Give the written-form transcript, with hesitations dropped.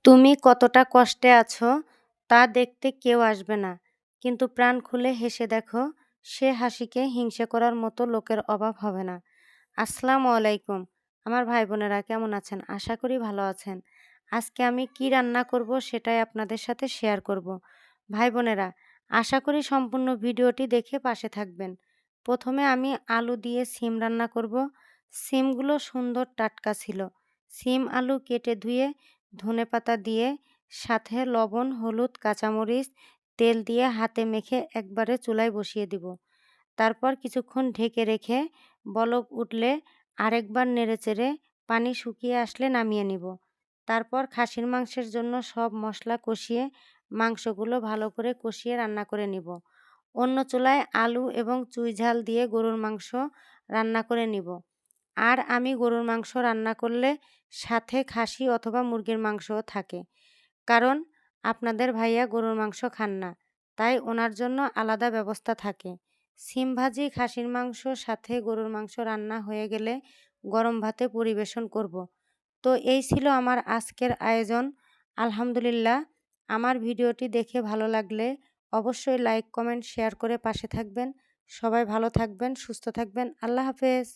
তুমি কতটা কষ্টে আছো তা দেখতে কেউ আসবে না, কিন্তু প্রাণ খুলে হেসে দেখো, সে হাসিকে হিংসে করার মতো লোকের অভাব হবে না। আসসালামু আলাইকুম। আমার ভাই বোনেরা কেমন আছেন? আশা করি ভালো আছেন। আজকে আমি কি রান্না করব সেটাই আপনাদের সাথে শেয়ার করব। ভাই বোনেরা, আশা করি সম্পূর্ণ ভিডিওটি দেখে পাশে থাকবেন। প্রথমে আমি আলু দিয়ে সিম রান্না করব। সিমগুলো সুন্দর টাটকা ছিল। সিম আলু কেটে ধুয়ে ধনেপাতা দিয়ে সাথে লবণ, হলুদ, কাঁচামরিচ, তেল দিয়ে হাতে মেখে একবারে চুলায় বসিয়ে দিব। তারপর কিছুক্ষণ ঢেকে রেখে বলক উঠলে আরেকবার নেড়েচেড়ে পানি শুকিয়ে আসলে নামিয়ে নিব। তারপর খাসির মাংসের জন্য সব মশলা কষিয়ে মাংসগুলো ভালো করে কষিয়ে রান্না করে নিব। অন্য চুলায় আলু এবং চুই ঝাল দিয়ে গরুর মাংস রান্না করে নিব। আর আমি গরুর মাংস রান্না করলে সাথে খাসি অথবা মুরগির মাংসও থাকে, কারণ আপনাদের ভাইয়া গরুর মাংস খান না, তাই ওনার জন্য আলাদা ব্যবস্থা থাকে। সিম ভাজি, খাসির মাংস সাথে গরুর মাংস রান্না হয়ে গেলে গরম ভাতে পরিবেশন করব। তো এই ছিল আমার আজকের আয়োজন। আলহামদুলিল্লাহ। আমার ভিডিওটি দেখে ভালো লাগলে অবশ্যই লাইক, কমেন্ট, শেয়ার করে পাশে থাকবেন। সবাই ভালো থাকবেন, সুস্থ থাকবেন। আল্লাহ হাফেজ।